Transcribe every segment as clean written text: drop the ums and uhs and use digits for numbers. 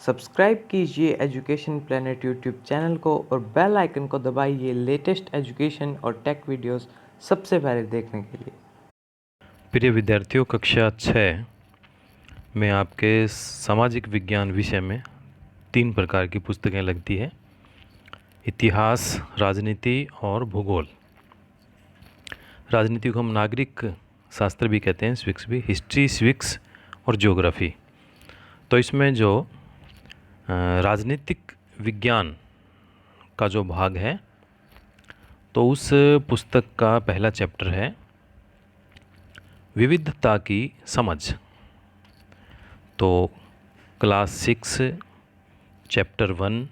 Subscribe कीजिए education planet YouTube channel को और बेल आइकन को दबाइए लेटेस्ट एजुकेशन और टेक वीडियोस सबसे पहले देखने के लिए। प्रिय विद्यार्थियों, कक्षा 6 में आपके सामाजिक विज्ञान विषय में 3 प्रकार की पुस्तकें लगती है: इतिहास, राजनीति और भूगोल। राजनीति को हम नागरिक शास्त्र भी कहते हैं, सिविक्स भी, हिस्ट्री, सिविक्स और ज्योग्राफी। तो इसमें जो राजनीतिक विज्ञान का जो भाग है, तो उस पुस्तक का पहला चैप्टर है विविधता की समझ। तो क्लास 6 चैप्टर 1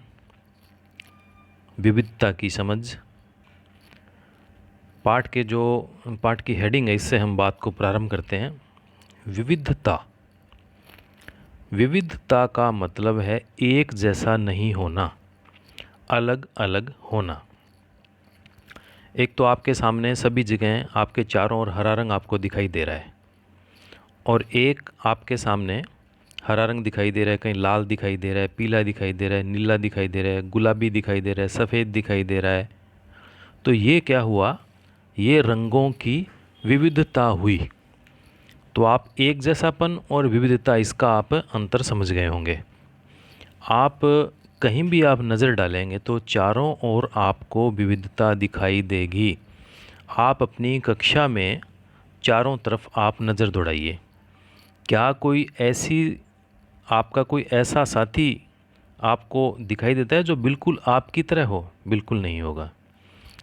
विविधता की समझ, पाठ की हेडिंग है, इससे हम बात को प्रारंभ करते हैं। विविधता। विविधता का मतलब है एक जैसा नहीं होना, अलग अलग होना। एक तो आपके सामने सभी जगह आपके चारों ओर हरा रंग आपको दिखाई दे रहा है, और एक आपके सामने हरा रंग दिखाई दे रहा है, कहीं लाल दिखाई दे रहा है, पीला दिखाई दे रहा है, नीला दिखाई दे रहा है, गुलाबी दिखाई दे रहा है, सफ़ेद दिखाई दे रहा है। तो ये क्या हुआ? ये रंगों की विविधता हुई। तो आप एक जैसापन और विविधता, इसका आप अंतर समझ गए होंगे। आप कहीं भी आप नज़र डालेंगे तो चारों ओर आपको विविधता दिखाई देगी। आप अपनी कक्षा में चारों तरफ आप नज़र दौड़ाइए, क्या आपका कोई ऐसा साथी आपको दिखाई देता है जो बिल्कुल आपकी तरह हो? बिल्कुल नहीं होगा।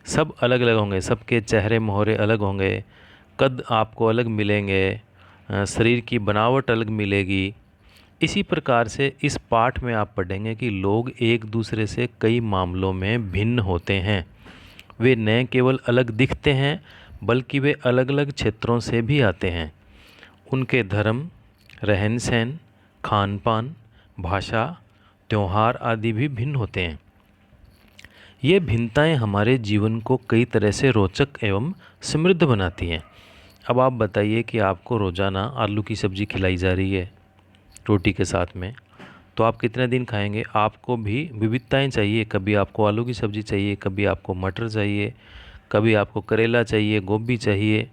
सब अलग अलग होंगे, सबके चेहरे मोहरे अलग होंगे, कद आपको अलग मिलेंगे, शरीर की बनावट अलग मिलेगी। इसी प्रकार से इस पाठ में आप पढ़ेंगे कि लोग एक दूसरे से कई मामलों में भिन्न होते हैं। वे न केवल अलग दिखते हैं, बल्कि वे अलग अलग क्षेत्रों से भी आते हैं। उनके धर्म, रहन सहन, खान पान, भाषा, त्यौहार आदि भी भिन्न होते हैं। ये भिन्नताएं हमारे जीवन को कई तरह से रोचक एवं समृद्ध बनाती हैं। अब आप बताइए कि आपको रोज़ाना आलू की सब्ज़ी खिलाई जा रही है रोटी के साथ में, तो आप कितने दिन खाएंगे? आपको भी विविधताएं चाहिए। कभी आपको आलू की सब्ज़ी चाहिए, कभी आपको मटर चाहिए, कभी आपको करेला चाहिए, गोभी चाहिए,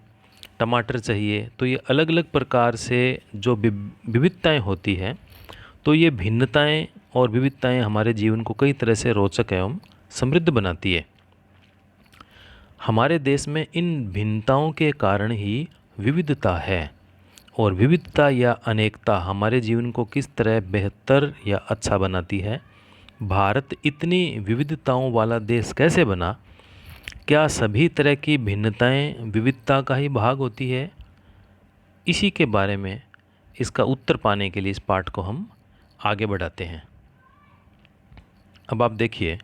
टमाटर चाहिए। तो ये अलग अलग प्रकार से जो विविधताएं होती हैं, तो ये भिन्नताएं और विविधताएं हमारे जीवन को कई तरह से रोचक एवं समृद्ध बनाती है। हमारे देश में इन भिन्नताओं के कारण ही विविधता है, और विविधता या अनेकता हमारे जीवन को किस तरह बेहतर या अच्छा बनाती है। भारत इतनी विविधताओं वाला देश कैसे बना? क्या सभी तरह की भिन्नताएं विविधता का ही भाग होती है? इसी के बारे में इसका उत्तर पाने के लिए इस पाठ को हम आगे बढ़ाते हैं। अब आप देखिए,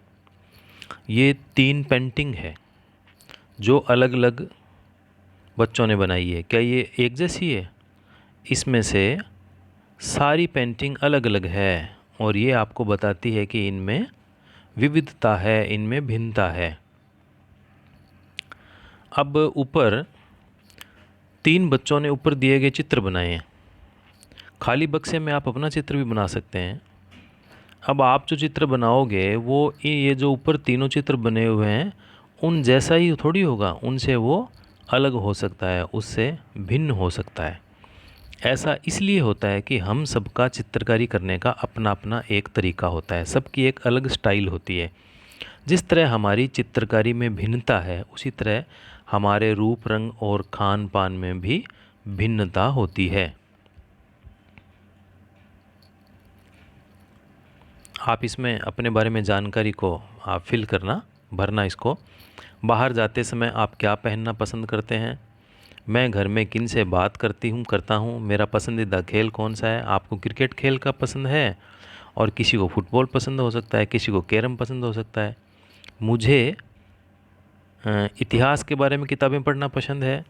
ये 3 पेंटिंग है जो अलग अलग बच्चों ने बनाई है। क्या ये एक जैसी है? इसमें से सारी पेंटिंग अलग अलग है, और ये आपको बताती है कि इनमें विविधता है, इनमें भिन्नता है। अब ऊपर 3 बच्चों ने ऊपर दिए गए चित्र बनाए हैं। खाली बक्से में आप अपना चित्र भी बना सकते हैं। अब आप जो चित्र बनाओगे वो ये जो ऊपर तीनों चित्र बने हुए हैं उन जैसा ही थोड़ी होगा, उनसे वो अलग हो सकता है, उससे भिन्न हो सकता है। ऐसा इसलिए होता है कि हम सबका चित्रकारी करने का अपना अपना एक तरीका होता है, सबकी एक अलग स्टाइल होती है। जिस तरह हमारी चित्रकारी में भिन्नता है, उसी तरह हमारे रूप रंग और खान पान में भी भिन्नता होती है। आप इसमें अपने बारे में जानकारी को आप फिल करना, भरना इसको। बाहर जाते समय आप क्या पहनना पसंद करते हैं? मैं घर में किन से बात करता हूँ? मेरा पसंदीदा खेल कौन सा है? आपको क्रिकेट खेल का पसंद है, और किसी को फुटबॉल पसंद हो सकता है, किसी को कैरम पसंद हो सकता है। मुझे इतिहास के बारे में किताबें पढ़ना पसंद है,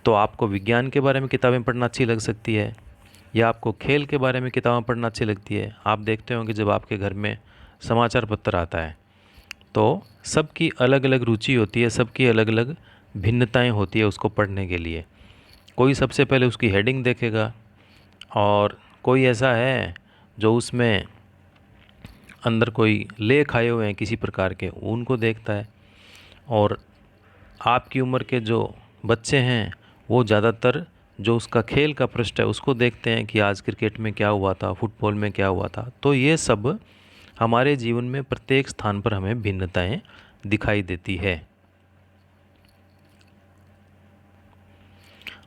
तो आपको विज्ञान के बारे में किताबें पढ़ना अच्छी लग सकती है, या आपको खेल के बारे में किताबें पढ़ना अच्छी लगती है। आप देखते होंगे जब आपके घर में समाचार पत्र आता है, तो सबकी अलग अलग रुचि होती है, सबकी अलग अलग भिन्नताएं होती है उसको पढ़ने के लिए। कोई सबसे पहले उसकी हेडिंग देखेगा, और कोई ऐसा है जो उसमें अंदर कोई लेख आए हुए हैं किसी प्रकार के, उनको देखता है। और आपकी उम्र के जो बच्चे हैं वो ज़्यादातर जो उसका खेल का पृष्ठ है उसको देखते हैं कि आज क्रिकेट में क्या हुआ था, फुटबॉल में क्या हुआ था। तो ये सब हमारे जीवन में प्रत्येक स्थान पर हमें भिन्नताएं दिखाई देती है।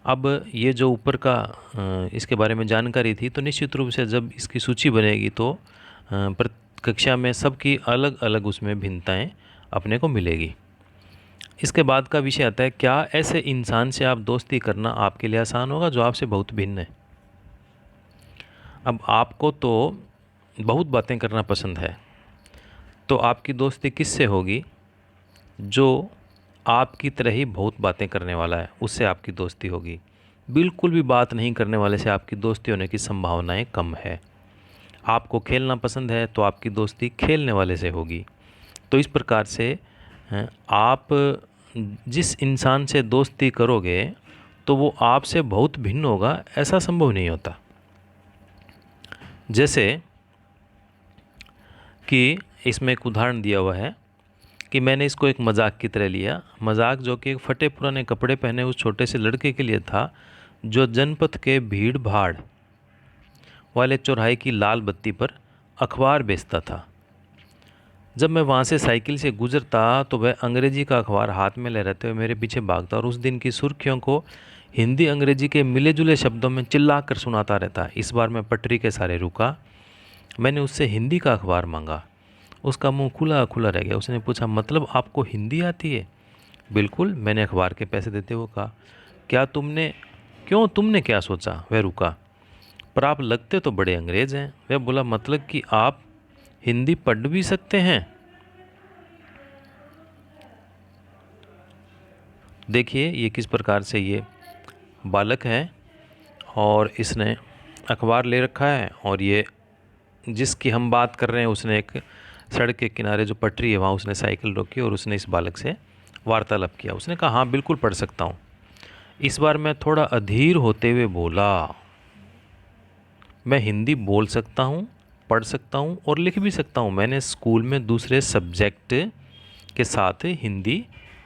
अब ये जो ऊपर का इसके बारे में जानकारी थी, तो निश्चित रूप से जब इसकी सूची बनेगी तो कक्षा में सबकी अलग अलग उसमें भिन्नताएं अपने को मिलेगी। इसके बाद का विषय आता है, क्या ऐसे इंसान से आप दोस्ती करना आपके लिए आसान होगा जो आपसे बहुत भिन्न है। अब आपको तो बहुत बातें करना पसंद है, तो आपकी दोस्ती किससे होगी? जो आपकी तरह ही बहुत बातें करने वाला है, उससे आपकी दोस्ती होगी। बिल्कुल भी बात नहीं करने वाले से आपकी दोस्ती होने की संभावनाएं कम है। आपको खेलना पसंद है तो आपकी दोस्ती खेलने वाले से होगी। तो इस प्रकार से आप जिस इंसान से दोस्ती करोगे तो वो आपसे बहुत भिन्न होगा, ऐसा संभव नहीं होता। जैसे कि इसमें एक उदाहरण दिया हुआ है कि मैंने इसको एक मजाक की तरह लिया। मजाक जो कि एक फटे पुराने कपड़े पहने उस छोटे से लड़के के लिए था जो जनपद के भीड़ भाड़ वाले चौराहे की लाल बत्ती पर अखबार बेचता था। जब मैं वहाँ से साइकिल से गुजरता तो वह अंग्रेजी का अखबार हाथ में ले रहते हुए मेरे पीछे भागता और उस दिन की सुर्खियों को हिंदी अंग्रेजी के मिले जुले शब्दों में चिल्ला कर सुनाता रहता। इस बार मैं पटरी के सारे रुका। मैंने उससे हिंदी का अखबार मांगा। उसका मुंह खुला खुला रह गया। उसने पूछा, मतलब आपको हिंदी आती है? बिल्कुल, मैंने अखबार के पैसे देते हुए कहा। तुमने क्या सोचा? वह रुका। पर आप लगते तो बड़े अंग्रेज़ हैं। वह बोला, मतलब कि आप हिंदी पढ़ भी सकते हैं? देखिए ये किस प्रकार से ये बालक है और इसने अखबार ले रखा है, और ये जिसकी हम बात कर रहे हैं उसने एक सड़क के किनारे जो पटरी है वहाँ उसने साइकिल रोकी और उसने इस बालक से वार्तालाप किया। उसने कहा, हाँ बिल्कुल पढ़ सकता हूँ। इस बार मैं थोड़ा अधीर होते हुए बोला, मैं हिंदी बोल सकता हूँ, पढ़ सकता हूँ और लिख भी सकता हूँ। मैंने स्कूल में दूसरे सब्जेक्ट के साथ हिंदी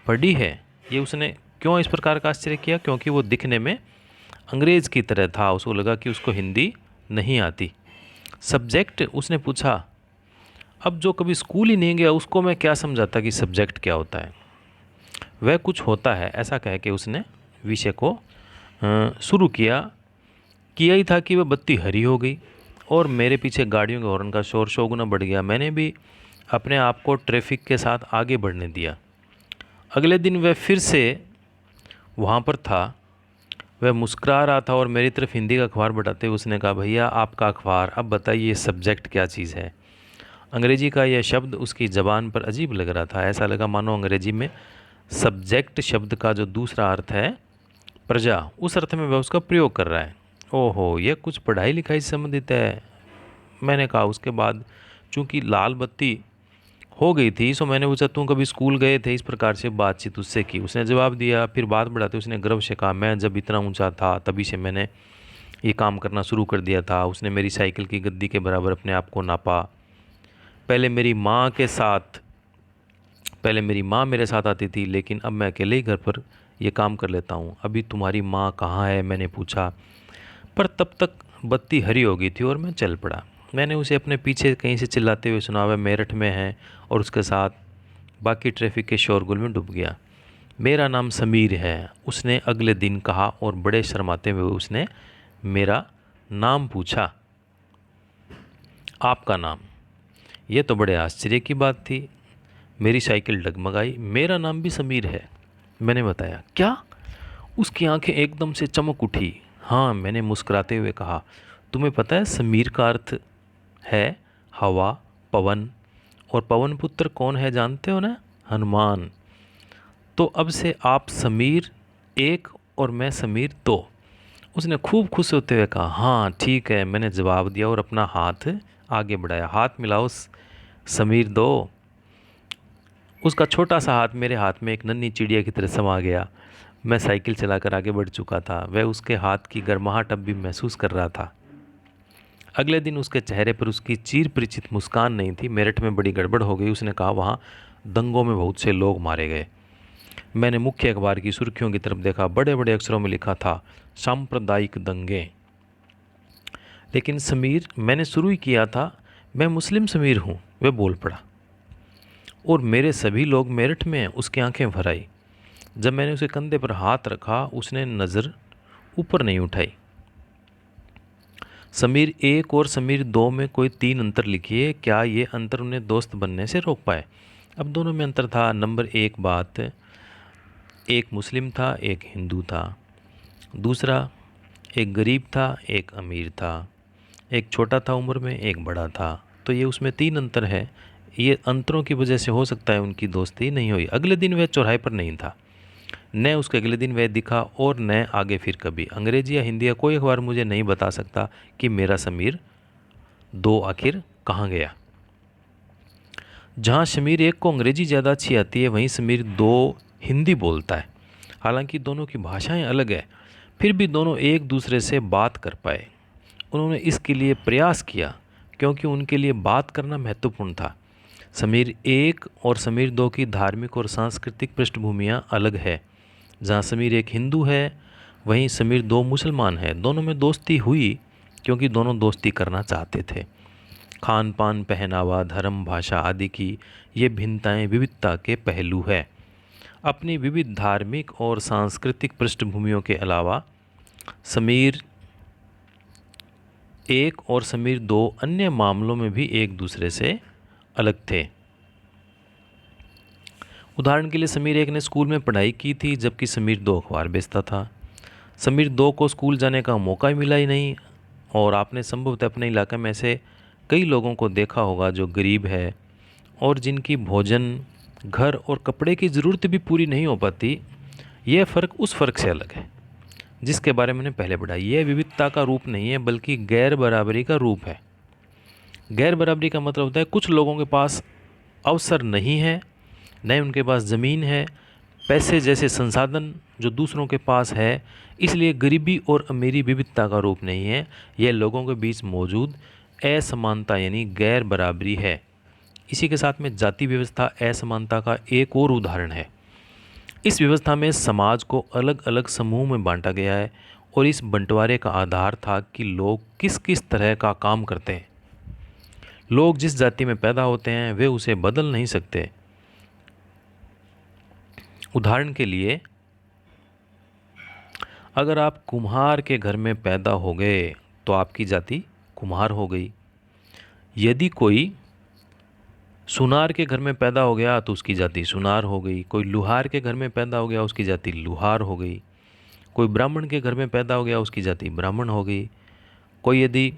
पढ़ी है। ये उसने क्यों इस प्रकार का आश्चर्य किया? क्योंकि वो दिखने में अंग्रेज़ की तरह था। उसको लगा कि उसको हिंदी नहीं आती। सब्जेक्ट? उसने पूछा। अब जो कभी स्कूल ही नहीं गया उसको मैं क्या समझाता कि सब्जेक्ट क्या होता है। वह कुछ होता है, ऐसा कह के उसने विषय को शुरू किया ही था कि वह बत्ती हरी हो गई और मेरे पीछे गाड़ियों के हॉर्न का शोर 100 गुना बढ़ गया। मैंने भी अपने आप को ट्रैफिक के साथ आगे बढ़ने दिया। अगले दिन वह फिर से वहाँ पर था। वह मुस्कुरा रहा था और मेरी तरफ हिंदी का अखबार बढ़ाते हुए उसने कहा, भैया आपका अखबार, अब बताइए सब्जेक्ट क्या चीज़ है। अंग्रेजी का यह शब्द उसकी ज़बान पर अजीब लग रहा था। ऐसा लगा मानो अंग्रेजी में सब्जेक्ट शब्द का जो दूसरा अर्थ है प्रजा, उस अर्थ में वह उसका प्रयोग कर रहा है। ओहो, यह कुछ पढ़ाई लिखाई से संबंधित है, मैंने कहा। उसके बाद चूँकि लाल बत्ती हो गई थी सो मैंने पूछा, तुम कभी स्कूल गए थे? इस प्रकार से बातचीत उससे की। उसने जवाब दिया। फिर बात बढ़ाते उसने गर्व से कहा, मैं जब इतना ऊंचा था तभी से मैंने ये काम करना शुरू कर दिया था। उसने मेरी साइकिल की गद्दी के बराबर अपने आप को नापा। पहले मेरी माँ मेरे साथ आती थी, लेकिन अब मैं अकेले ही घर पर ये काम कर लेता हूँ। अभी तुम्हारी माँ कहाँ है? मैंने पूछा। पर तब तक बत्ती हरी हो गई थी और मैं चल पड़ा। मैंने उसे अपने पीछे कहीं से चिल्लाते हुए सुना, वह मेरठ में है, और उसके साथ बाकी ट्रैफिक के शोरगुल में डूब गया। मेरा नाम समीर है, उसने अगले दिन कहा और बड़े शर्माते हुए उसने मेरा नाम पूछा। आपका नाम? यह तो बड़े आश्चर्य की बात थी। मेरी साइकिल डगमगाई। मेरा नाम भी समीर है, मैंने बताया। क्या? उसकी आंखें एकदम से चमक उठी। हाँ, मैंने मुस्कुराते हुए कहा। तुम्हें पता है समीर का अर्थ है हवा, पवन, और पवन पुत्र कौन है जानते हो ना? हनुमान। तो अब से आप समीर 1 और मैं समीर 2। उसने खूब खुश होते हुए कहा, हाँ ठीक है, मैंने जवाब दिया और अपना हाथ आगे बढ़ाया। हाथ मिलाओ समीर 2। उसका छोटा सा हाथ मेरे हाथ में एक नन्ही चिड़िया की तरह समा गया। मैं साइकिल चलाकर आगे बढ़ चुका था। वह उसके हाथ की गर्माहट अब भी महसूस कर रहा था। अगले दिन उसके चेहरे पर उसकी चिर परिचित मुस्कान नहीं थी। मेरठ में बड़ी गड़बड़ हो गई। उसने कहा वहाँ दंगों में बहुत से लोग मारे गए। मैंने मुख्य अखबार की सुर्खियों की तरफ देखा। बड़े बड़े अक्षरों में लिखा था सांप्रदायिक दंगे। लेकिन समीर, मैंने शुरू ही किया था, मैं मुस्लिम समीर हूँ, वह बोल पड़ा। और मेरे सभी लोग मेरठ में हैं। उसकी आंखें भर आई। जब मैंने उसे कंधे पर हाथ रखा, उसने नज़र ऊपर नहीं उठाई। समीर 1 और समीर 2 में कोई 3 अंतर लिखिए। क्या ये अंतर उन्हें दोस्त बनने से रोक पाए? अब दोनों में अंतर था। नंबर 1 बात, एक मुस्लिम था, एक हिंदू था। दूसरा, एक गरीब था, एक अमीर था। एक छोटा था उम्र में, एक बड़ा था। तो ये उसमें 3 अंतर है। ये अंतरों की वजह से हो सकता है उनकी दोस्ती नहीं हुई। अगले दिन वह चौराहे पर नहीं था, न उसके अगले दिन वह दिखा और न आगे फिर कभी। अंग्रेजी या हिंदी या कोई अखबार मुझे नहीं बता सकता कि मेरा समीर 2 आखिर कहाँ गया। जहाँ समीर 1 को अंग्रेजी ज़्यादा अच्छी आती है, वहीं समीर 2 हिंदी बोलता है। हालांकि दोनों की भाषाएं अलग है, फिर भी दोनों एक दूसरे से बात कर पाए। उन्होंने इसके लिए प्रयास किया क्योंकि उनके लिए बात करना महत्वपूर्ण था। समीर 1 और समीर 2 की धार्मिक और सांस्कृतिक पृष्ठभूमियाँ अलग है। जहाँ समीर 1 हिंदू है, वहीं समीर 2 मुसलमान है। दोनों में दोस्ती हुई क्योंकि दोनों दोस्ती करना चाहते थे। खान पान, पहनावा, धर्म, भाषा आदि की ये भिन्नताएं विविधता के पहलू है। अपनी विविध धार्मिक और सांस्कृतिक पृष्ठभूमियों के अलावा समीर 1 और समीर 2 अन्य मामलों में भी एक दूसरे से अलग थे। उदाहरण के लिए समीर 1 ने स्कूल में पढ़ाई की थी, जबकि समीर 2 अखबार बेचता था। समीर 2 को स्कूल जाने का मौका ही मिला ही नहीं। और आपने संभवतः अपने इलाके में ऐसे कई लोगों को देखा होगा जो गरीब है और जिनकी भोजन, घर और कपड़े की ज़रूरत भी पूरी नहीं हो पाती। यह फ़र्क उस फ़र्क से अलग है जिसके बारे में मैंने पहले पढ़ा। यह विविधता का रूप नहीं है, बल्कि गैर बराबरी का रूप है। गैर बराबरी का मतलब होता है कुछ लोगों के पास अवसर नहीं है, न उनके पास ज़मीन है, पैसे जैसे संसाधन जो दूसरों के पास है। इसलिए गरीबी और अमीरी विविधता का रूप नहीं है, यह लोगों के बीच मौजूद असमानता यानी गैर बराबरी है। इसी के साथ में जाति व्यवस्था असमानता का एक और उदाहरण है। इस व्यवस्था में समाज को अलग अलग समूह में बांटा गया है और इस बंटवारे का आधार था कि लोग किस किस तरह का काम करते हैं। लोग जिस जाति में पैदा होते हैं वे उसे बदल नहीं सकते। उदाहरण के लिए, अगर आप कुम्हार के घर में पैदा हो गए तो आपकी जाति कुम्हार हो गई। यदि कोई सुनार के घर में पैदा हो गया तो उसकी जाति सुनार हो गई। कोई लुहार के घर में पैदा हो गया, उसकी जाति लुहार हो गई। कोई ब्राह्मण के घर में पैदा हो गया, उसकी जाति ब्राह्मण हो गई। कोई यदि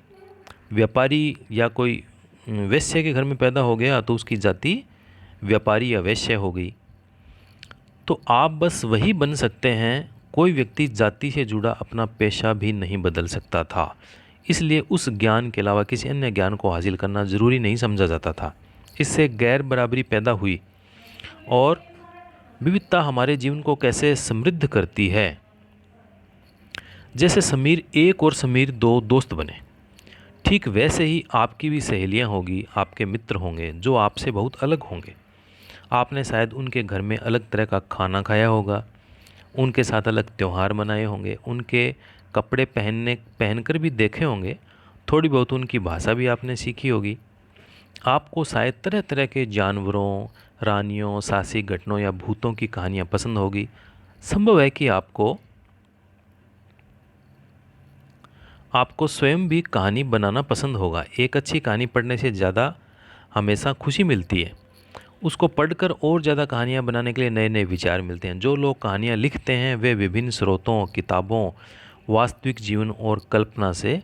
व्यापारी या कोई वैश्य के घर में पैदा हो गया तो उसकी जाति व्यापारी या वैश्य हो गई। तो आप बस वही बन सकते हैं, कोई व्यक्ति जाति से जुड़ा अपना पेशा भी नहीं बदल सकता था। इसलिए उस ज्ञान के अलावा किसी अन्य ज्ञान को हासिल करना ज़रूरी नहीं समझा जाता था। इससे गैर बराबरी पैदा हुई। और विविधता हमारे जीवन को कैसे समृद्ध करती है। जैसे समीर 1 और समीर 2 दोस्त बने, ठीक वैसे ही आपकी भी सहेलियां होगी, आपके मित्र होंगे जो आपसे बहुत अलग होंगे। आपने शायद उनके घर में अलग तरह का खाना खाया होगा, उनके साथ अलग त्यौहार मनाए होंगे, उनके कपड़े पहनकर भी देखे होंगे। थोड़ी बहुत उनकी भाषा भी आपने सीखी होगी। आपको शायद तरह तरह के जानवरों, रानियों, साहसिक घटनाओं या भूतों की कहानियाँ पसंद होगी। संभव है कि आपको स्वयं भी कहानी बनाना पसंद होगा। एक अच्छी कहानी पढ़ने से ज़्यादा हमेशा खुशी मिलती है। उसको पढ़कर और ज़्यादा कहानियाँ बनाने के लिए नए नए विचार मिलते हैं। जो लोग कहानियाँ लिखते हैं वे विभिन्न स्रोतों, किताबों, वास्तविक जीवन और कल्पना से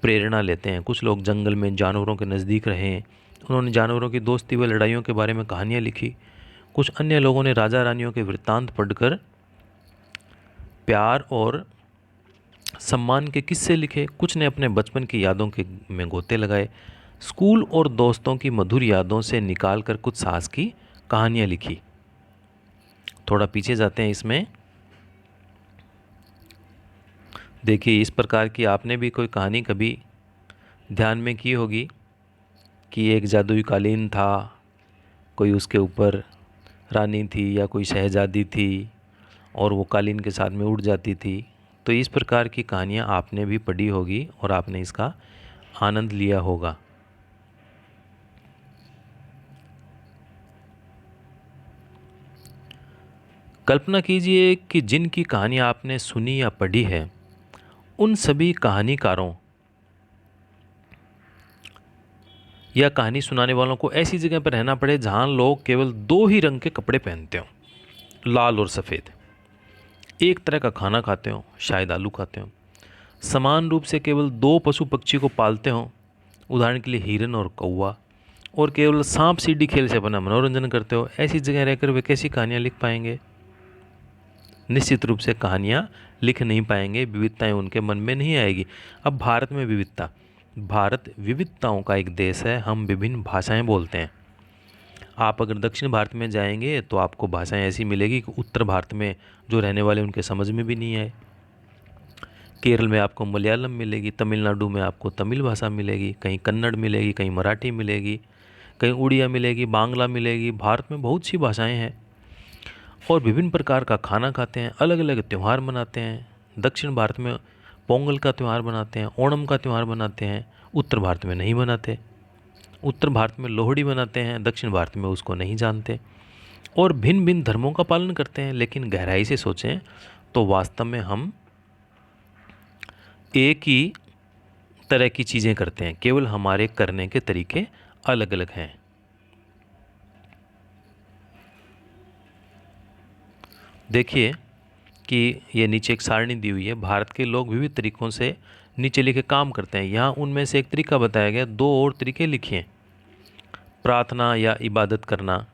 प्रेरणा लेते हैं। कुछ लोग जंगल में जानवरों के नज़दीक रहे, उन्होंने जानवरों की दोस्ती व लड़ाइयों के बारे में कहानियाँ लिखी। कुछ अन्य लोगों ने राजा रानियों के वृत्तांत पढ़कर प्यार और सम्मान के किस्से लिखे। कुछ ने अपने बचपन की यादों के में गोते लगाए। स्कूल और दोस्तों की मधुर यादों से निकालकर कुछ साहस की कहानियाँ लिखी। थोड़ा पीछे जाते हैं इसमें। देखिए, इस प्रकार की आपने भी कोई कहानी कभी ध्यान में की होगी कि एक जादुई कालीन था, कोई उसके ऊपर रानी थी या कोई शहजादी थी और वो कालीन के साथ में उड़ जाती थी। तो इस प्रकार की कहानियाँ आपने भी पढ़ी होगी और आपने इसका आनंद लिया होगा। कल्पना कीजिए कि जिनकी कहानी आपने सुनी या पढ़ी है, उन सभी कहानीकारों या कहानी सुनाने वालों को ऐसी जगह पर रहना पड़े जहाँ लोग केवल दो ही रंग के कपड़े पहनते हों, लाल और सफ़ेद। एक तरह का खाना खाते हों, शायद आलू खाते हों। समान रूप से केवल दो पशु पक्षी को पालते हों, उदाहरण के लिए हिरन और कौवा। और केवल सांप सीढ़ी खेल से अपना मनोरंजन करते हो। ऐसी जगह रहकर वे कैसी कहानियाँ लिख पाएंगे? निश्चित रूप से कहानियाँ लिख नहीं पाएंगे, विविधताएं उनके मन में नहीं आएगी। अब भारत में विविधता, भारत विविधताओं का एक देश है। हम विभिन्न भाषाएं बोलते हैं। आप अगर दक्षिण भारत में जाएंगे तो आपको भाषाएं ऐसी मिलेगी कि उत्तर भारत में जो रहने वाले उनके समझ में भी नहीं आए। केरल में आपको मलयालम मिलेगी, तमिलनाडु में आपको तमिल भाषा मिलेगी, कहीं कन्नड़ मिलेगी, कहीं मराठी मिलेगी, कहीं उड़िया मिलेगी, बांग्ला मिलेगी। भारत में बहुत सी भाषाएं हैं और विभिन्न प्रकार का खाना खाते हैं, अलग अलग त्यौहार मनाते हैं। दक्षिण भारत में पोंगल का त्यौहार मनाते हैं, ओणम का त्यौहार मनाते हैं, उत्तर भारत में नहीं मनाते। उत्तर भारत में लोहड़ी मनाते हैं, दक्षिण भारत में उसको नहीं जानते। और भिन्न भिन्न धर्मों का पालन करते हैं, लेकिन गहराई से सोचें तो वास्तव में हम एक ही तरह की चीज़ें करते हैं, केवल हमारे करने के तरीके अलग अलग हैं। देखिए कि ये नीचे एक सारणी दी हुई है। भारत के लोग विविध तरीकों से नीचे लिखे काम करते हैं। यहाँ उनमें से एक तरीका बताया गया, दो और तरीके लिखिए। प्रार्थना या इबादत करना,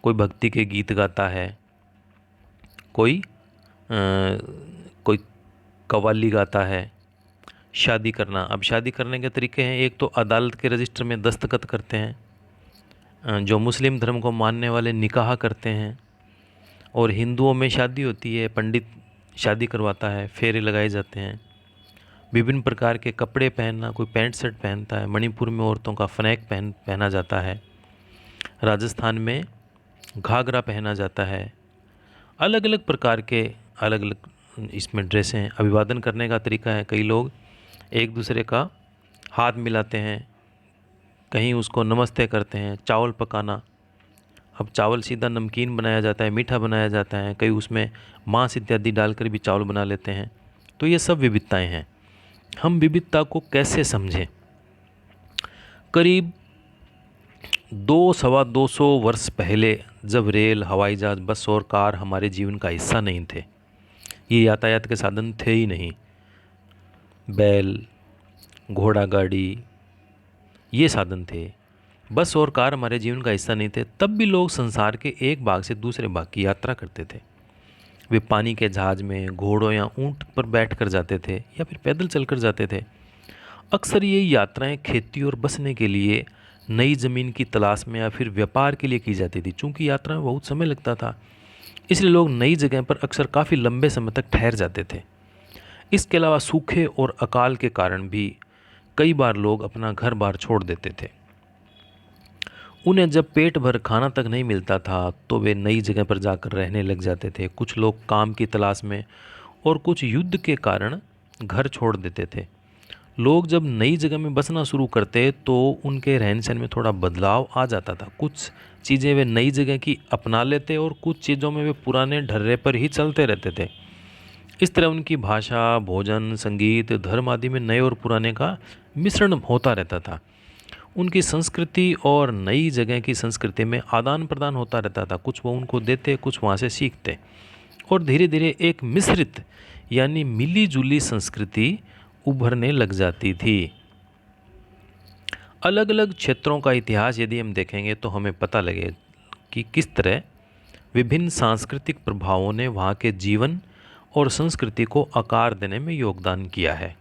कोई भक्ति के गीत गाता है, कोई कोई कव्वाली गाता है। शादी करना, अब शादी करने के तरीके हैं। एक तो अदालत के रजिस्टर में दस्तखत करते हैं, जो मुस्लिम धर्म को मानने वाले निकाह करते हैं। और हिंदुओं में शादी होती है, पंडित शादी करवाता है, फेरे लगाए जाते हैं। विभिन्न प्रकार के कपड़े पहनना, कोई पैंट शर्ट पहनता है। मणिपुर में औरतों का फनेक पहना जाता है। राजस्थान में घाघरा पहना जाता है। अलग अलग प्रकार के अलग अलग इसमें ड्रेसें हैं। अभिवादन करने का तरीका है, कई लोग एक दूसरे का हाथ मिलाते हैं, कहीं उसको नमस्ते करते हैं। चावल पकाना, अब चावल सीधा नमकीन बनाया जाता है, मीठा बनाया जाता है, कई उसमें मांस इत्यादि डालकर भी चावल बना लेते हैं। तो ये सब विविधताएं हैं। हम विविधता को कैसे समझें? करीब 200-225 वर्ष पहले, जब रेल, हवाई जहाज़, बस और कार हमारे जीवन का हिस्सा नहीं थे, ये यातायात के साधन थे ही नहीं, बैल, घोड़ा गाड़ी ये साधन थे, बस और कार हमारे जीवन का हिस्सा नहीं थे, तब भी लोग संसार के एक भाग से दूसरे भाग की यात्रा करते थे। वे पानी के जहाज़ में, घोड़ों या ऊंट पर बैठ कर जाते थे या फिर पैदल चलकर जाते थे। अक्सर ये यात्राएं खेती और बसने के लिए, नई ज़मीन की तलाश में या फिर व्यापार के लिए की जाती थी। चूँकि यात्रा में बहुत समय लगता था, इसलिए लोग नई जगह पर अक्सर काफ़ी लंबे समय तक ठहर जाते थे। इसके अलावा सूखे और अकाल के कारण भी कई बार लोग अपना घर बार छोड़ देते थे। उन्हें जब पेट भर खाना तक नहीं मिलता था तो वे नई जगह पर जाकर रहने लग जाते थे। कुछ लोग काम की तलाश में और कुछ युद्ध के कारण घर छोड़ देते थे। लोग जब नई जगह में बसना शुरू करते तो उनके रहन सहन में थोड़ा बदलाव आ जाता था। कुछ चीज़ें वे नई जगह की अपना लेते और कुछ चीज़ों में वे पुराने ढर्रे पर ही चलते रहते थे। इस तरह उनकी भाषा, भोजन, संगीत, धर्म आदि में नए और पुराने का मिश्रण होता रहता था। उनकी संस्कृति और नई जगह की संस्कृति में आदान प्रदान होता रहता था। कुछ वो उनको देते, कुछ वहाँ से सीखते, और धीरे धीरे एक मिश्रित यानी मिली जुली संस्कृति उभरने लग जाती थी। अलग अलग क्षेत्रों का इतिहास यदि हम देखेंगे तो हमें पता लगे कि किस तरह विभिन्न सांस्कृतिक प्रभावों ने वहाँ के जीवन और संस्कृति को आकार देने में योगदान किया है।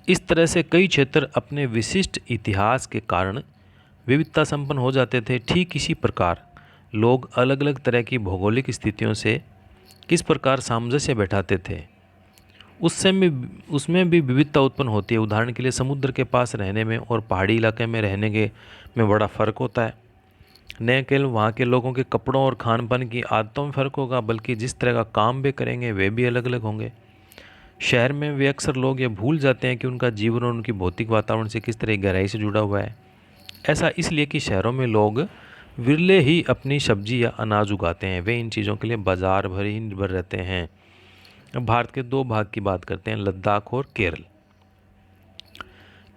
इस तरह से कई क्षेत्र अपने विशिष्ट इतिहास के कारण विविधता संपन्न हो जाते थे। ठीक इसी प्रकार लोग अलग अलग तरह की भौगोलिक स्थितियों से किस प्रकार सामंजस्य बैठाते थे, उसमें भी विविधता उत्पन्न होती है। उदाहरण के लिए समुद्र के पास रहने में और पहाड़ी इलाके में रहने के में बड़ा फ़र्क होता है। न केवल वहाँ के लोगों के कपड़ों और खान पान की आदतों में फ़र्क होगा, बल्कि जिस तरह का काम वे करेंगे वे भी अलग अलग होंगे। शहर में वे अक्सर लोग ये भूल जाते हैं कि उनका जीवन और उनकी भौतिक वातावरण से किस तरह गहराई से जुड़ा हुआ है। ऐसा इसलिए कि शहरों में लोग विरले ही अपनी सब्जी या अनाज उगाते हैं, वे इन चीज़ों के लिए बाजार भर ही निर्भर रहते हैं। अब भारत के दो भाग की बात करते हैं, लद्दाख और केरल।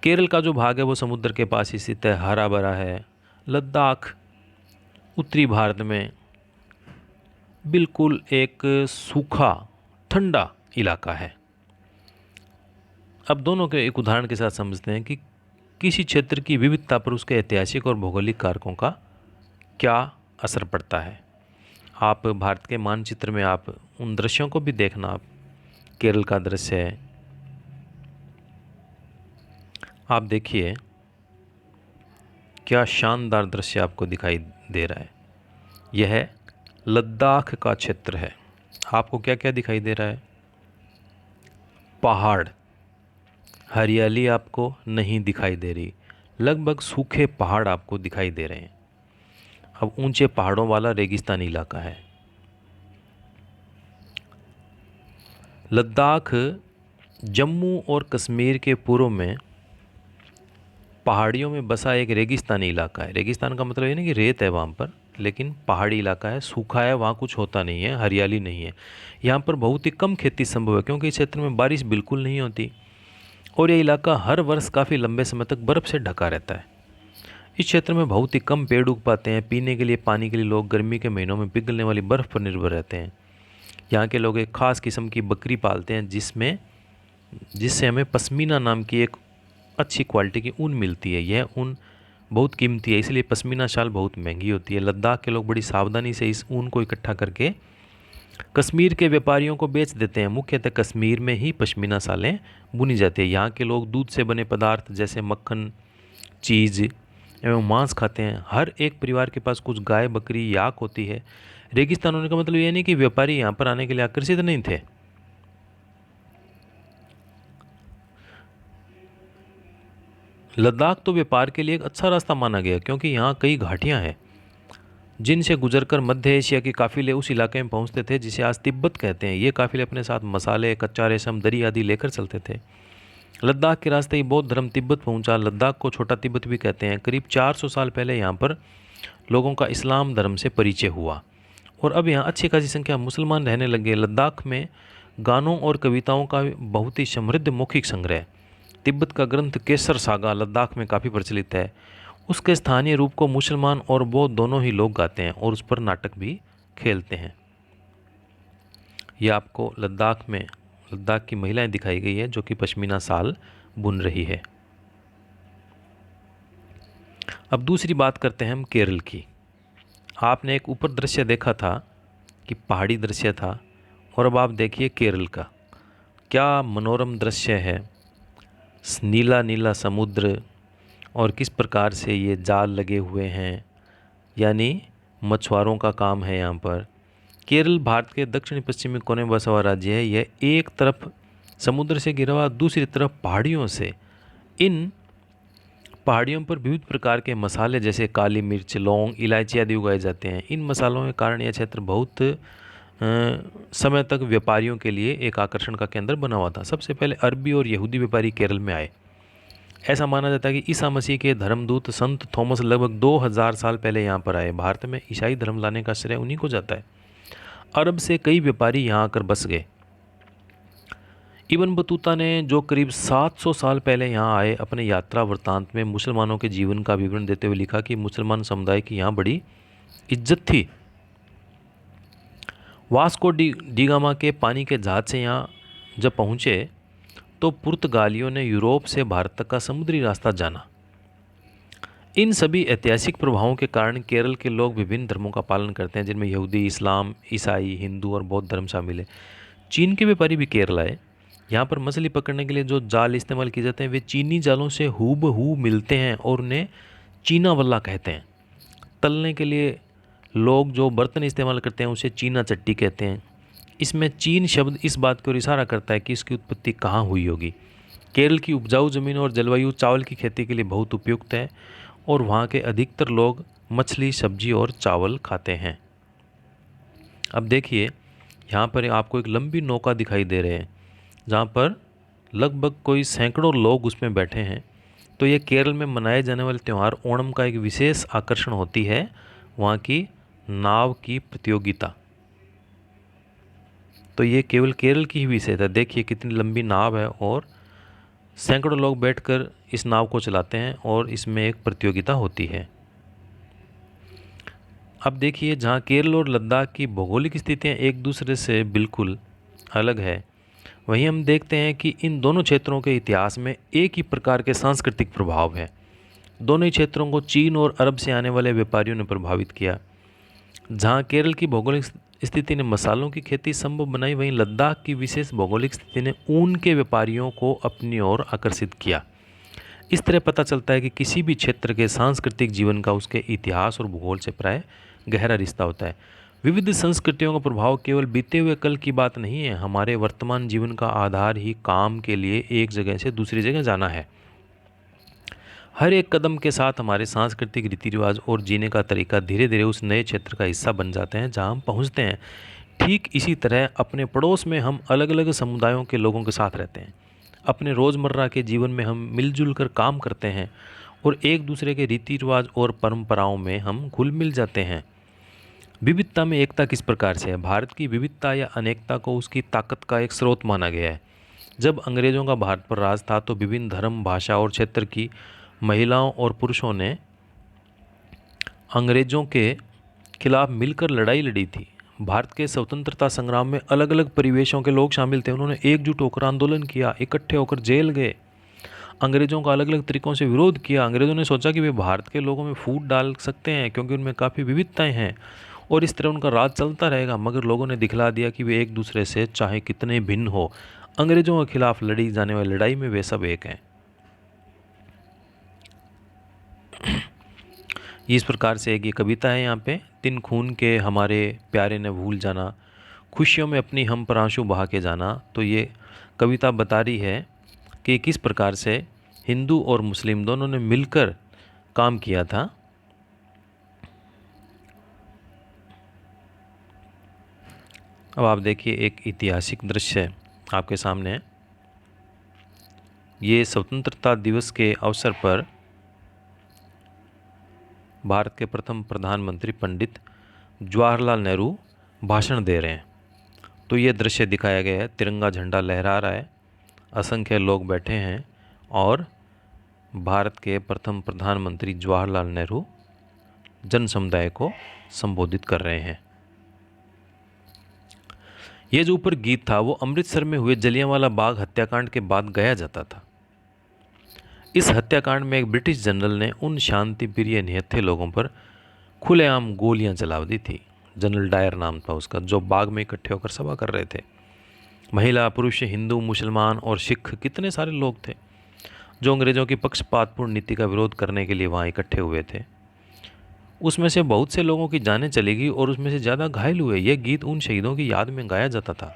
केरल का जो भाग है वो समुद्र के पास स्थित है, हरा भरा है। लद्दाख उत्तरी भारत में बिल्कुल एक सूखा ठंडा इलाका है। अब दोनों के एक उदाहरण के साथ समझते हैं कि किसी क्षेत्र की विविधता पर उसके ऐतिहासिक और भौगोलिक कारकों का क्या असर पड़ता है। आप भारत के मानचित्र में आप उन दृश्यों को भी देखना। आप केरल का दृश्य है, आप देखिए क्या शानदार दृश्य आपको दिखाई दे रहा है। यह लद्दाख का क्षेत्र है। आपको क्या क्या दिखाई दे रहा है? पहाड़, हरियाली आपको नहीं दिखाई दे रही, लगभग सूखे पहाड़ आपको दिखाई दे रहे हैं। अब ऊंचे पहाड़ों वाला रेगिस्तानी इलाका है। लद्दाख जम्मू और कश्मीर के पूर्व में पहाड़ियों में बसा एक रेगिस्तानी इलाका है। रेगिस्तान का मतलब ये नहीं कि रेत है वहाँ पर, लेकिन पहाड़ी इलाका है, सूखा है, वहाँ कुछ होता नहीं है, हरियाली नहीं है। यहाँ पर बहुत ही कम खेती संभव है क्योंकि इस क्षेत्र में बारिश बिल्कुल नहीं होती और ये इलाका हर वर्ष काफ़ी लंबे समय तक बर्फ़ से ढका रहता है। इस क्षेत्र में बहुत ही कम पेड़ उग पाते हैं। पीने के लिए पानी के लिए लोग गर्मी के महीनों में पिघलने वाली बर्फ़ पर निर्भर रहते हैं। यहाँ के लोग एक ख़ास किस्म की बकरी पालते हैं जिससे हमें पश्मीना नाम की एक अच्छी क्वालिटी की ऊन मिलती है। यह ऊन बहुत कीमती है, इसलिए पश्मीना शाल बहुत महंगी होती है। लद्दाख के लोग बड़ी सावधानी से इस ऊन को इकट्ठा करके कश्मीर के व्यापारियों को बेच देते हैं। मुख्यतः कश्मीर में ही पश्मीना शालें बुनी जाती है। यहाँ के लोग दूध से बने पदार्थ जैसे मक्खन, चीज़ एवं मांस खाते हैं। हर एक परिवार के पास कुछ गाय, बकरी, याक होती है। रेगिस्तान होने का मतलब ये नहीं कि व्यापारी यहाँ पर आने के लिए आकर्षित नहीं थे। लद्दाख तो व्यापार के लिए एक अच्छा रास्ता माना गया क्योंकि यहाँ कई घाटियाँ हैं जिनसे गुजरकर मध्य एशिया के काफ़िले उस इलाके में पहुँचते थे जिसे आज तिब्बत कहते हैं। ये काफ़िले अपने साथ मसाले, कच्चा रेशम, दरी आदि लेकर चलते थे। लद्दाख के रास्ते ही बौद्ध धर्म तिब्बत पहुंचा। लद्दाख को छोटा तिब्बत भी कहते हैं। करीब 400 साल पहले यहाँ पर लोगों का इस्लाम धर्म से परिचय हुआ और अब यहाँ अच्छी खासी संख्या मुसलमान रहने लगे। लद्दाख में गानों और कविताओं का बहुत ही समृद्ध मौखिक संग्रह है। तिब्बत का ग्रंथ केसर सागा लद्दाख में काफ़ी प्रचलित है। उसके स्थानीय रूप को मुसलमान और बौद्ध दोनों ही लोग गाते हैं और उस पर नाटक भी खेलते हैं। ये आपको लद्दाख की महिलाएं दिखाई गई है जो कि पश्मीना शाल बुन रही है। अब दूसरी बात करते हैं हम केरल की। आपने एक ऊपर दृश्य देखा था कि पहाड़ी दृश्य था और अब आप देखिए केरल का क्या मनोरम दृश्य है। नीला नीला समुद्र और किस प्रकार से ये जाल लगे हुए हैं, यानी मछुआरों का काम है यहाँ पर। केरल भारत के दक्षिणी पश्चिमी कोने में बसा हुआ राज्य है। यह एक तरफ समुद्र से घिरा हुआ, दूसरी तरफ पहाड़ियों से। इन पहाड़ियों पर विविध प्रकार के मसाले जैसे काली मिर्च, लौंग, इलायची आदि उगाए जाते हैं। इन मसालों के कारण यह क्षेत्र बहुत समय तक व्यापारियों के लिए एक आकर्षण का केंद्र बना हुआ था। सबसे पहले अरबी और यहूदी व्यापारी केरल में आए। ऐसा माना जाता है कि ईसा मसीह के धर्मदूत संत थॉमस लगभग 2000 साल पहले यहाँ पर आए। भारत में ईसाई धर्म लाने का श्रेय उन्हीं को जाता है। अरब से कई व्यापारी यहाँ आकर बस गए। इब्न बतूता ने जो करीब 700 साल पहले यहाँ आए, अपने यात्रा वृत्तांत में मुसलमानों के जीवन का विवरण देते हुए लिखा कि मुसलमान समुदाय की यहाँ बड़ी इज्जत थी। वास्को डी गामा के पानी के जहाज से यहाँ जब पहुँचे तो पुर्तगालियों ने यूरोप से भारत तक का समुद्री रास्ता जाना। इन सभी ऐतिहासिक प्रभावों के कारण केरल के लोग विभिन्न धर्मों का पालन करते हैं, जिनमें यहूदी, इस्लाम, ईसाई, हिंदू और बौद्ध धर्म शामिल है। चीन के व्यापारी भी केरल आए। यहाँ पर मछली पकड़ने के लिए जो जाल इस्तेमाल किए जाते हैं वे चीनी जालों से हूबहू मिलते हैं और उन्हें चीना वल्ला कहते हैं। तलने के लिए लोग जो बर्तन इस्तेमाल करते हैं उसे चीना चट्टी कहते हैं। इसमें चीन शब्द इस बात की ओर इशारा करता है कि इसकी उत्पत्ति कहाँ हुई होगी। केरल की उपजाऊ जमीन और जलवायु चावल की खेती के लिए बहुत उपयुक्त है और वहाँ के अधिकतर लोग मछली, सब्जी और चावल खाते हैं। अब देखिए, यहाँ पर आपको एक लंबी नौका दिखाई दे रहे हैं जहाँ पर लगभग कोई सैकड़ों लोग उसमें बैठे हैं। तो ये केरल में मनाए जाने वाले त्यौहार ओणम का एक विशेष आकर्षण होती है वहाँ की नाव की प्रतियोगिता। तो ये केवल केरल की ही विशेषता है। देखिए कितनी लंबी नाव है और सैकड़ों लोग बैठकर इस नाव को चलाते हैं और इसमें एक प्रतियोगिता होती है। अब देखिए, जहाँ केरल और लद्दाख की भौगोलिक स्थितियाँ एक दूसरे से बिल्कुल अलग है, वहीं हम देखते हैं कि इन दोनों क्षेत्रों के इतिहास में एक ही प्रकार के सांस्कृतिक प्रभाव है। दोनों ही क्षेत्रों को चीन और अरब से आने वाले व्यापारियों ने प्रभावित किया। जहाँ केरल की भौगोलिक स्थिति ने मसालों की खेती संभव बनाई, वहीं लद्दाख की विशेष भौगोलिक स्थिति ने ऊन के व्यापारियों को अपनी ओर आकर्षित किया। इस तरह पता चलता है कि किसी भी क्षेत्र के सांस्कृतिक जीवन का उसके इतिहास और भूगोल से प्राय गहरा रिश्ता होता है। विविध संस्कृतियों का प्रभाव केवल बीते हुए कल की बात नहीं है, हमारे वर्तमान जीवन का आधार ही काम के लिए एक जगह से दूसरी जगह जाना है। हर एक कदम के साथ हमारे सांस्कृतिक रीति रिवाज और जीने का तरीका धीरे धीरे उस नए क्षेत्र का हिस्सा बन जाते हैं जहां हम पहुंचते हैं। ठीक इसी तरह अपने पड़ोस में हम अलग अलग समुदायों के लोगों के साथ रहते हैं। अपने रोज़मर्रा के जीवन में हम मिलजुल कर काम करते हैं और एक दूसरे के रीति रिवाज और परंपराओं में हम घुल मिल जाते हैं। विविधता में एकता किस प्रकार से है? भारत की विविधता या अनेकता को उसकी ताकत का एक स्रोत माना गया है। जब अंग्रेज़ों का भारत पर राज था तो विभिन्न धर्म, भाषा और क्षेत्र की महिलाओं और पुरुषों ने अंग्रेज़ों के खिलाफ मिलकर लड़ाई लड़ी थी। भारत के स्वतंत्रता संग्राम में अलग अलग परिवेशों के लोग शामिल थे। उन्होंने एकजुट होकर आंदोलन किया, इकट्ठे होकर जेल गए, अंग्रेज़ों का अलग अलग तरीक़ों से विरोध किया। अंग्रेज़ों ने सोचा कि वे भारत के लोगों में फूट डाल सकते हैं क्योंकि उनमें काफ़ी विविधताएं हैं और इस तरह उनका राज चलता रहेगा। मगर लोगों ने दिखला दिया कि वे एक दूसरे से चाहे कितने भिन्न हो, अंग्रेज़ों के खिलाफ लड़ी जाने वाली लड़ाई में वे सब एक हैं। इस प्रकार से एक ये कविता है यहाँ पे, तिन खून के हमारे प्यारे ने भूल जाना, खुशियों में अपनी हम पर आंसू बहा के जाना। तो ये कविता बता रही है कि किस प्रकार से हिंदू और मुस्लिम दोनों ने मिलकर काम किया था। अब आप देखिए, एक ऐतिहासिक दृश्य आपके सामने है। ये स्वतंत्रता दिवस के अवसर पर भारत के प्रथम प्रधानमंत्री पंडित जवाहरलाल नेहरू भाषण दे रहे हैं। तो ये दृश्य दिखाया गया है, तिरंगा झंडा लहरा रहा है, असंख्य लोग बैठे हैं और भारत के प्रथम प्रधानमंत्री जवाहरलाल नेहरू जन समुदाय को संबोधित कर रहे हैं। ये जो ऊपर गीत था वो अमृतसर में हुए जलियांवाला बाग हत्याकांड के बाद गाया जाता था। इस हत्याकांड में एक ब्रिटिश जनरल ने उन शांति प्रिय निहत्थे लोगों पर खुलेआम गोलियां चला दी थी। जनरल डायर नाम था उसका, जो बाग में इकट्ठे होकर सभा कर रहे थे। महिला, पुरुष, हिंदू, मुसलमान और सिख, कितने सारे लोग थे जो अंग्रेज़ों की पक्षपातपूर्ण नीति का विरोध करने के लिए वहाँ इकट्ठे हुए थे। उसमें से बहुत से लोगों की जानें चली गई और उसमें से ज़्यादा घायल हुए। यह गीत उन शहीदों की याद में गाया जाता था।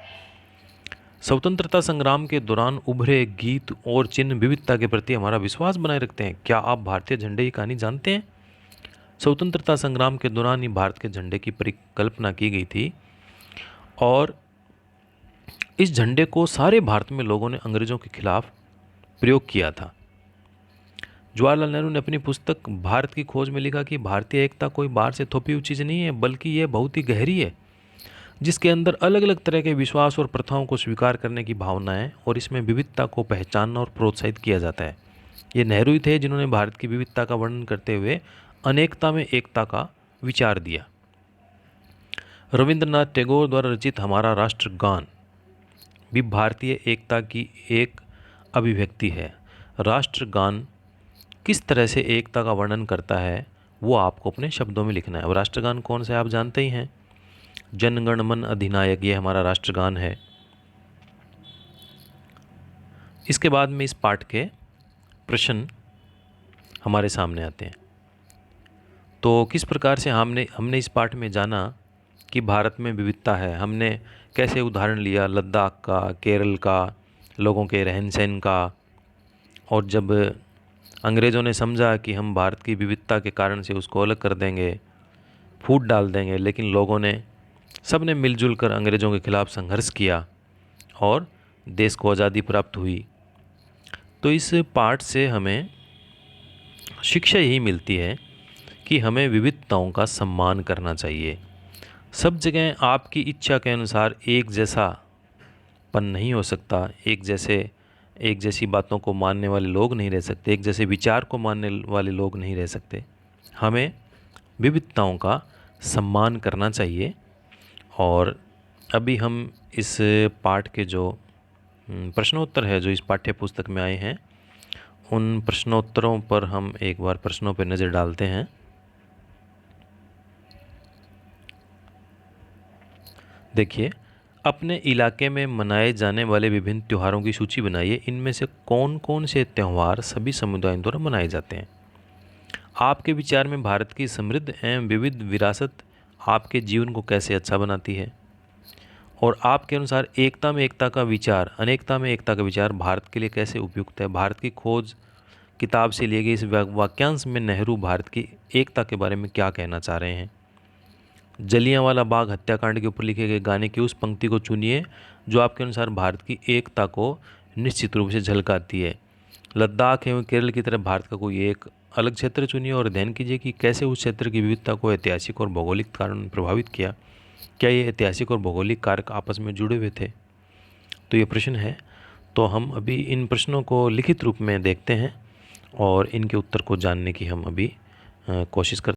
स्वतंत्रता संग्राम के दौरान उभरे गीत और चिन्ह विविधता के प्रति हमारा विश्वास बनाए रखते हैं। क्या आप भारतीय झंडे की कहानी जानते हैं? स्वतंत्रता संग्राम के दौरान ही भारत के झंडे की परिकल्पना की गई थी और इस झंडे को सारे भारत में लोगों ने अंग्रेज़ों के खिलाफ प्रयोग किया था। जवाहरलाल नेहरू ने अपनी पुस्तक भारत की खोज में लिखा कि भारतीय एकता कोई बाहर से थोपी हुई चीज़ नहीं है, बल्कि यह बहुत ही गहरी है, जिसके अंदर अलग अलग तरह के विश्वास और प्रथाओं को स्वीकार करने की भावना है और इसमें विविधता को पहचानना और प्रोत्साहित किया जाता है। ये नेहरू ही थे जिन्होंने भारत की विविधता का वर्णन करते हुए अनेकता में एकता का विचार दिया। रविंद्रनाथ टैगोर द्वारा रचित हमारा राष्ट्रगान भी भारतीय एकता की एक अभिव्यक्ति है। राष्ट्रगान किस तरह से एकता का वर्णन करता है वो आपको अपने शब्दों में लिखना है। अब राष्ट्रगान कौन सा है आप जानते ही हैं, जन गण मन अधिनायक, ये हमारा राष्ट्रगान है। इसके बाद में इस पाठ के प्रश्न हमारे सामने आते हैं। तो किस प्रकार से हमने इस पाठ में जाना कि भारत में विविधता है। हमने कैसे उदाहरण लिया लद्दाख का, केरल का, लोगों के रहन सहन का। और जब अंग्रेज़ों ने समझा कि हम भारत की विविधता के कारण से उसको अलग कर देंगे, फूट डाल देंगे, लेकिन लोगों ने सब ने मिलजुल कर अंग्रेज़ों के ख़िलाफ़ संघर्ष किया और देश को आज़ादी प्राप्त हुई। तो इस पाठ से हमें शिक्षा यही मिलती है कि हमें विविधताओं का सम्मान करना चाहिए। सब जगह आपकी इच्छा के अनुसार एक जैसा पन नहीं हो सकता, एक जैसी बातों को मानने वाले लोग नहीं रह सकते, एक जैसे विचार को मानने वाले लोग नहीं रह सकते। हमें विविधताओं का सम्मान करना चाहिए। और अभी हम इस पाठ के जो प्रश्नोत्तर है जो इस पाठ्य पुस्तक में आए हैं, उन प्रश्नोत्तरों पर हम एक बार प्रश्नों पर नज़र डालते हैं। देखिए, अपने इलाके में मनाए जाने वाले विभिन्न त्योहारों की सूची बनाइए। इनमें से कौन कौन से त्यौहार सभी समुदायों द्वारा मनाए जाते हैं। आपके विचार में भारत की समृद्ध एवं विविध विरासत आपके जीवन को कैसे अच्छा बनाती है। और आपके अनुसार एकता में एकता का विचार, अनेकता में एकता का विचार भारत के लिए कैसे उपयुक्त है। भारत की खोज किताब से लिए गए इस वाक्यांश में नेहरू भारत की एकता के बारे में क्या कहना चाह रहे हैं। जलियांवाला बाग हत्याकांड के ऊपर लिखे गए गाने की उस पंक्ति को चुनिए जो आपके अनुसार भारत की एकता को निश्चित रूप से झलकाती है। लद्दाख एवं केरल की तरह भारत का कोई एक अलग क्षेत्र चुनिए और अध्ययन कीजिए कि कैसे उस क्षेत्र की विविधता को ऐतिहासिक और भौगोलिक कारण ने प्रभावित किया। क्या ये ऐतिहासिक और भौगोलिक कारक आपस में जुड़े हुए थे। तो ये प्रश्न है। तो हम अभी इन प्रश्नों को लिखित रूप में देखते हैं और इनके उत्तर को जानने की हम अभी कोशिश करते हैं।